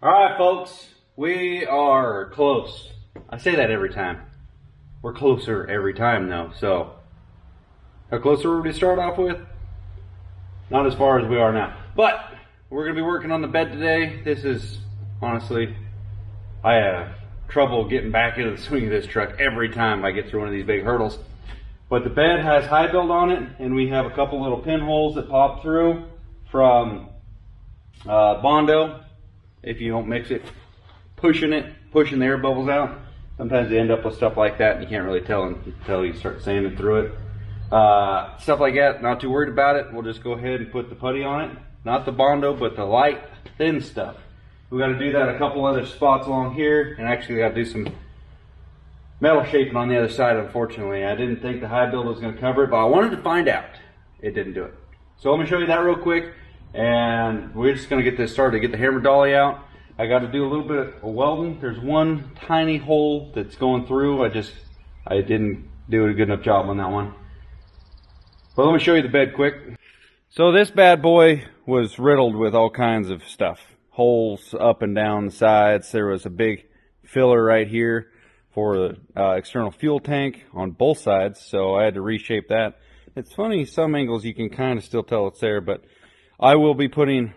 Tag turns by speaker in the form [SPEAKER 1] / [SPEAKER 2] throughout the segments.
[SPEAKER 1] All right, folks, we are close. I say that every time. We're closer every time, though. So, how close are we to start off with? Not as far as we are now. But, we're going to be working on the bed today. This is, honestly, I have trouble getting back into the swing of this truck every time I get through one of these big hurdles. But the bed has high build on it, and we have a couple little pinholes that pop through from Bondo. If you don't mix it, pushing the air bubbles out. Sometimes they end up with stuff like that, and you can't really tell until you start sanding through it. Stuff like that, not too worried about it. We'll just go ahead and put the putty on it. Not the Bondo, but the light, thin stuff. We got to do that a couple other spots along here, and actually got to do some metal shaping on the other side. Unfortunately, I didn't think the high build was going to cover it, but I wanted to find out. It didn't do it. So I'm going to show you that real quick, and we're just going to get this started. Get the hammer dolly out. I got to do a little bit of welding. There's one tiny hole that's going through. I didn't do a good enough job on that one. But let me show you the bed quick. So this bad boy was riddled with all kinds of stuff. Holes up and down the sides. There was a big filler right here for the external fuel tank on both sides, so I had to reshape that. It's funny, some angles you can kind of still tell it's there, but I will be putting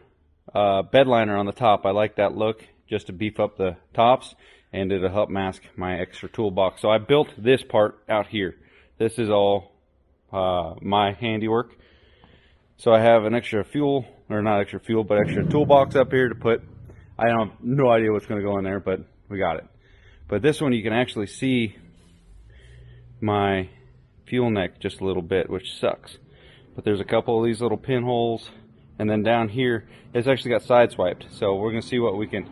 [SPEAKER 1] bed liner on the top. I like that look just to beef up the tops, and it'll help mask my extra toolbox. So I built this part out here. This is all my handiwork. So I have an extra fuel, or not extra fuel, but extra toolbox up here to put. I have no idea what's going to go in there, but we got it. But this one you can actually see my fuel neck just a little bit, which sucks. But there's a couple of these little pinholes, and then down here it's actually got sideswiped. So we're going to see what we can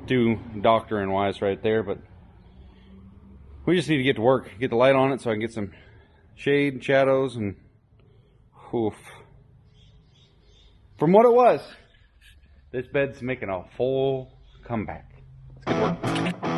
[SPEAKER 1] do doctoring wise right there. But we just need to get to work, get the light on it so I can get some shade and shadows, and oof. From what it was, this bed's making a full comeback. Let's get to work.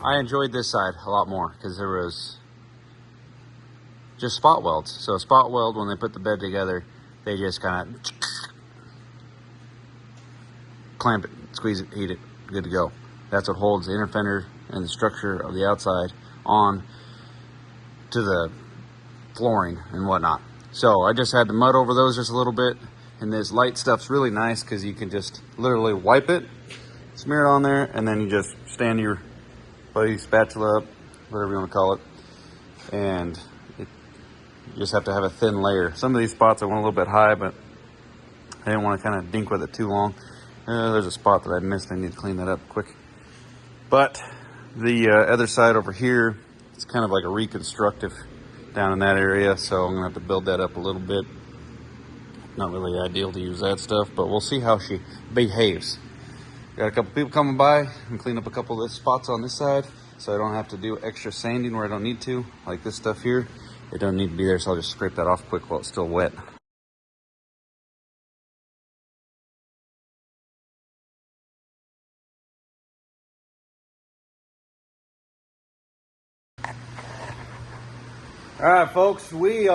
[SPEAKER 1] I enjoyed this side a lot more because there was just spot welds. So a spot weld, when they put the bed together, they just kind of clamp it, squeeze it, heat it, good to go. That's what holds the inner fender and the structure of the outside on to the flooring and whatnot. So I just had to mud over those just a little bit, and this light stuff's really nice because you can just literally wipe it, smear it on there, and then you just stand your buddy spatula up, whatever you want to call it, and you just have to have a thin layer. Some of these spots I went a little bit high, but I didn't want to kind of dink with it too long. There's a spot that I missed. I need to clean that up quick. But the other side over here, it's kind of like a reconstructive down in that area, so I'm gonna have to build that up a little bit. Not really ideal to use that stuff, but we'll see how she behaves. Got a couple people coming by and clean up a couple of the spots on this side, so I don't have to do extra sanding where I don't need to, like this stuff here. It doesn't need to be there, so I'll just scrape that off quick while it's still wet. All right, folks, we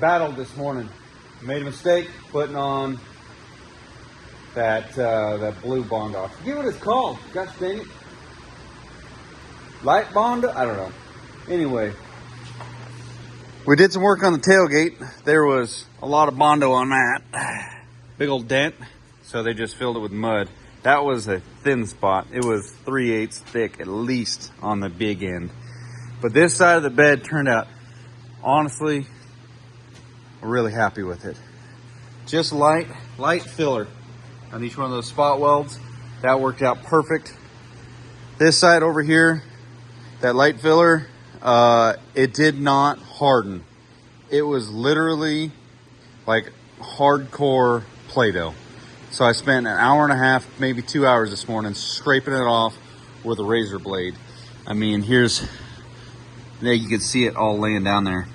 [SPEAKER 1] battled this morning. Made a mistake putting on that blue Bondo. I forget what it's called. Gosh dang it. Light Bondo? I don't know. Anyway, we did some work on the tailgate. There was a lot of Bondo on that. Big old dent. So they just filled it with mud. That was a thin spot. It was 3/8 thick at least on the big end. But this side of the bed turned out, honestly, I'm really happy with it. Just light filler on each one of those spot welds. That worked out perfect. This side over here, that light filler, it did not harden. It was literally like hardcore Play-Doh. So I spent an hour and a half, maybe 2 hours this morning scraping it off with a razor blade. I mean, there you can see it all laying down there.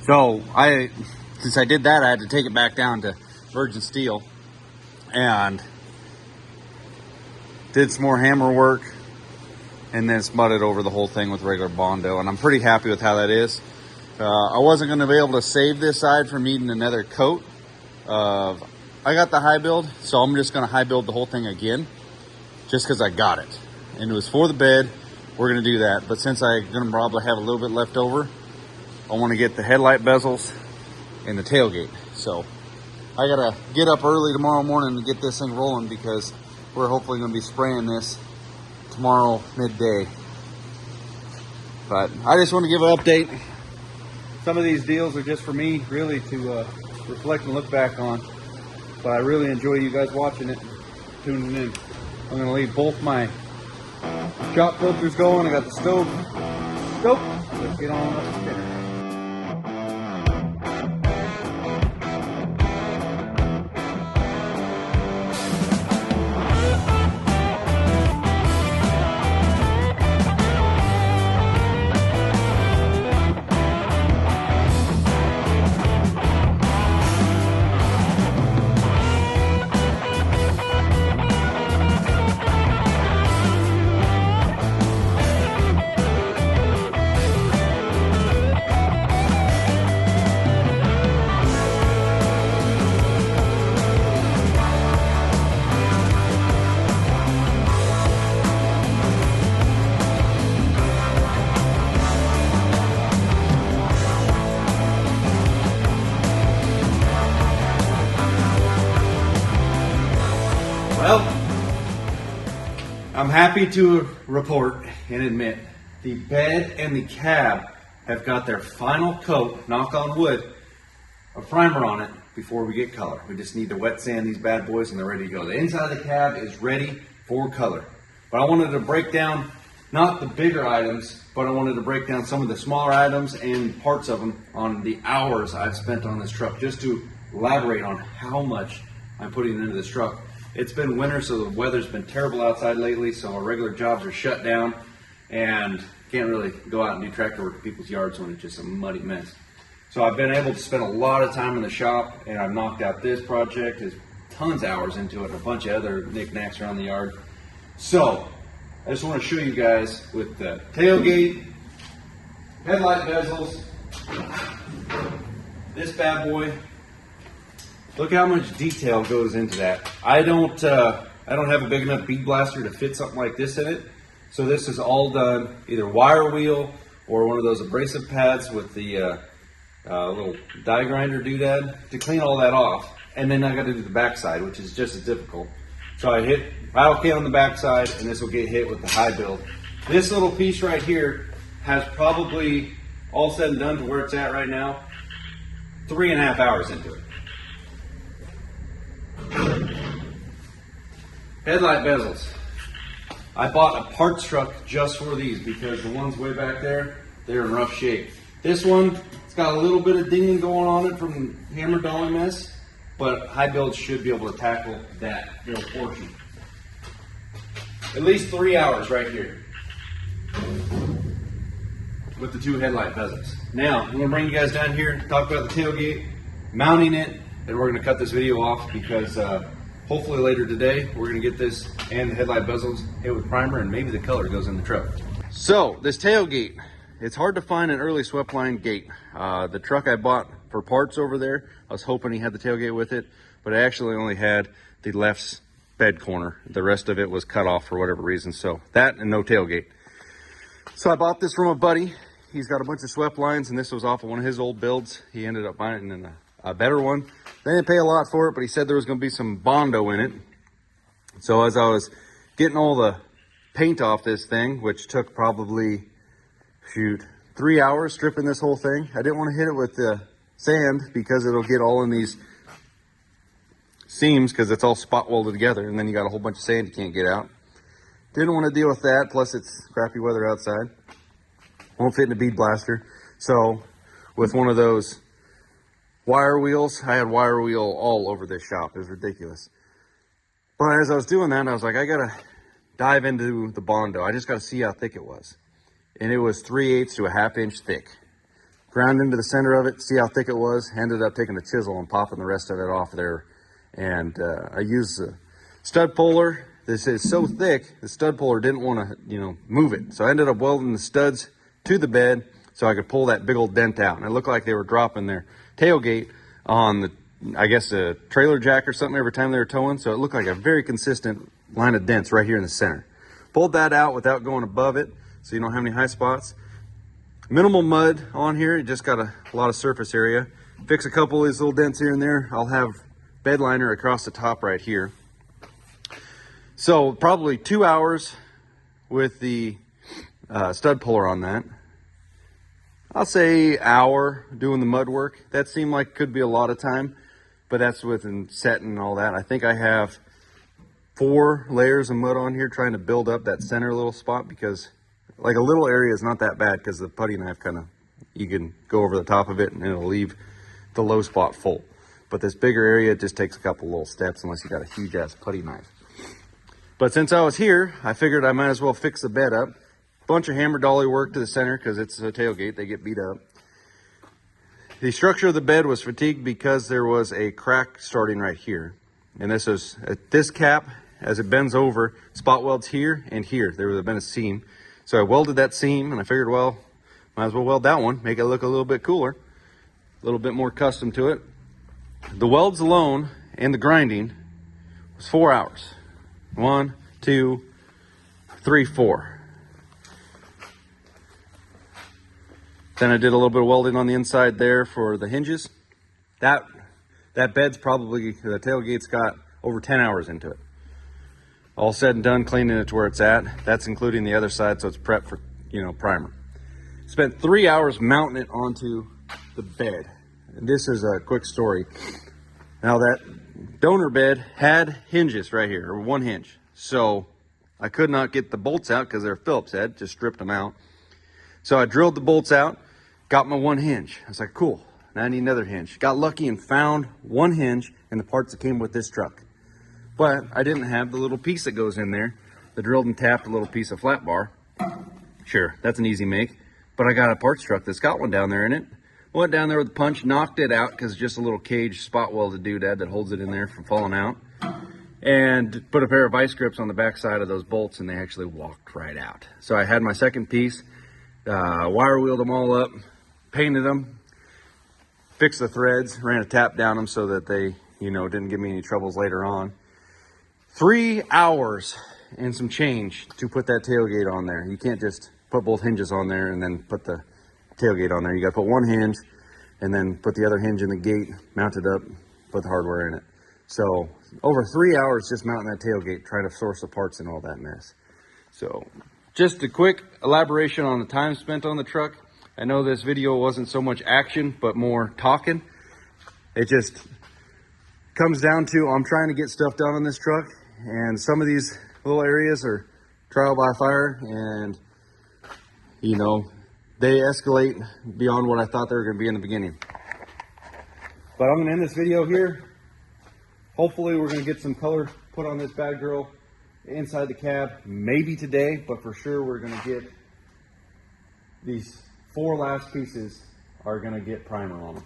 [SPEAKER 1] So since I did that, I had to take it back down to virgin steel and did some more hammer work and then smutted over the whole thing with regular Bondo. And I'm pretty happy with how that is. I wasn't going to be able to save this side from needing another coat. I got the high build, so I'm just going to high build the whole thing again just because I got it. And it was for the bed. We're gonna do that, but since I'm gonna probably have a little bit left over, I wanna get the headlight bezels and the tailgate. So I gotta get up early tomorrow morning to get this thing rolling because we're hopefully gonna be spraying this tomorrow midday. But I just want to give an update. Some of these deals are just for me really to reflect and look back on. But I really enjoy you guys watching it, tuning in. I'm gonna leave both my shop filters going. I got the stove. Let's get on up to dinner. Well, I'm happy to report and admit the bed and the cab have got their final coat, knock on wood, of primer on it before we get color. We just need to wet sand these bad boys and they're ready to go. The inside of the cab is ready for color. But I wanted to break down not the bigger items, but I wanted to break down some of the smaller items and parts of them on the hours I've spent on this truck, just to elaborate on how much I'm putting into this truck. It's been winter, so the weather's been terrible outside lately, so our regular jobs are shut down and can't really go out and do tractor work in people's yards when it's just a muddy mess. So I've been able to spend a lot of time in the shop, and I've knocked out this project. There's tons of hours into it, and a bunch of other knickknacks around the yard. So I just want to show you guys with the tailgate, headlight bezels, this bad boy. Look how much detail goes into that. I don't have a big enough bead blaster to fit something like this in it. So this is all done either wire wheel or one of those abrasive pads with the little die grinder doodad to clean all that off. And then I got to do the backside, which is just as difficult. So I hit rattle can on the backside, and this will get hit with the high build. This little piece right here has probably, all said and done to where it's at right now, 3.5 hours into it. Headlight bezels. I bought a parts truck just for these because the ones way back there, they're in rough shape. This one, it's got a little bit of dinging going on it from hammer dolly mess, but high builds should be able to tackle that little portion. At least 3 hours right here with the two headlight bezels. Now, I'm gonna bring you guys down here, talk about the tailgate, mounting it, and we're gonna cut this video off because hopefully later today, we're gonna get this and the headlight bezels hit with primer, and maybe the color goes in the truck. So, this tailgate, it's hard to find an early swept line gate. The truck I bought for parts over there, I was hoping he had the tailgate with it, but I actually only had the left bed corner. The rest of it was cut off for whatever reason, so that and no tailgate. So I bought this from a buddy. He's got a bunch of swept lines, and this was off of one of his old builds. He ended up buying a better one. They didn't pay a lot for it, but he said there was going to be some Bondo in it. So as I was getting all the paint off this thing, which took probably, 3 hours stripping this whole thing. I didn't want to hit it with the sand because it'll get all in these seams because it's all spot welded together, and then you got a whole bunch of sand you can't get out. Didn't want to deal with that, plus it's crappy weather outside. Won't fit in a bead blaster. So with one of those wire wheels, I had wire wheel all over this shop. It was ridiculous. But as I was doing that, I was like, I gotta dive into the Bondo. I just gotta see how thick it was. And it was 3/8 to a 1/2 inch thick. Ground into the center of it, see how thick it was. Ended up taking a chisel and popping the rest of it off there. And I used a stud puller. This is so thick, the stud puller didn't want to, move it. So I ended up welding the studs to the bed so I could pull that big old dent out. And it looked like they were dropping their tailgate on the, I guess, a trailer jack or something every time they were towing. So it looked like a very consistent line of dents right here in the center. Pulled that out without going above it, so you don't have any high spots. Minimal mud on here, you just got a lot of surface area. Fix a couple of these little dents here and there. I'll have bed liner across the top right here. So probably 2 hours with the stud puller on that. I'll say hour doing the mud work. That seemed like could be a lot of time, but that's with setting and all that. I think I have 4 layers of mud on here trying to build up that center little spot, because like a little area is not that bad because the putty knife you can go over the top of it and it'll leave the low spot full. But this bigger area, it just takes a couple little steps unless you got a huge ass putty knife. But since I was here, I figured I might as well fix the bed up. Bunch of hammer dolly work to the center because it's a tailgate, they get beat up. The structure of the bed was fatigued because there was a crack starting right here. And this is this cap, as it bends over, spot welds here and here. There would have been a seam. So I welded that seam, and I figured, well, might as well weld that one, make it look a little bit cooler, a little bit more custom to it. The welds alone and the grinding was 4 hours. 1, 2, 3, 4. Then I did a little bit of welding on the inside there for the hinges. That bed's probably, the tailgate's got over 10 hours into it. All said and done, cleaning it to where it's at. That's including the other side, so it's prepped for, primer. Spent 3 hours mounting it onto the bed. And this is a quick story. Now that donor bed had hinges right here, or 1 hinge. So I could not get the bolts out because they're Phillips head, just stripped them out. So I drilled the bolts out, got my 1 hinge. I was like, cool, now I need another hinge. Got lucky and found 1 hinge in the parts that came with this truck. But I didn't have the little piece that goes in there, the drilled and tapped little piece of flat bar. Sure, that's an easy make. But I got a parts truck that's got one down there in it. Went down there with a punch, knocked it out because it's just a little cage spot welded doodad that holds it in there from falling out. and put a pair of vice grips on the back side of those bolts, and they actually walked right out. So I had my second piece, wire wheeled them all up, painted them, fixed the threads, ran a tap down them so that they, you know, didn't give me any troubles later on. 3 hours and some change to put that tailgate on there. You can't just put both hinges on there and then put the tailgate on there. You got to put one hinge and then put the other hinge in the gate, mount it up, put the hardware in it. So over 3 hours just mounting that tailgate, trying to source the parts and all that mess. So just a quick elaboration on the time spent on the truck. I know this video wasn't so much action, but more talking. It just comes down to, I'm trying to get stuff done on this truck, and some of these little areas are trial by fire, and you know, they escalate beyond what I thought they were going to be in the beginning. But I'm going to end this video here. Hopefully we're going to get some color put on this bad girl inside the cab, maybe today, but for sure we're going to get these 4 last pieces are going to get primer on them.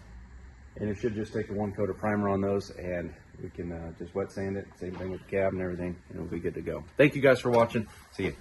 [SPEAKER 1] And it should just take a 1 coat of primer on those, and we can just wet sand it. Same thing with the cab and everything, and it'll be good to go. Thank you guys for watching. See you.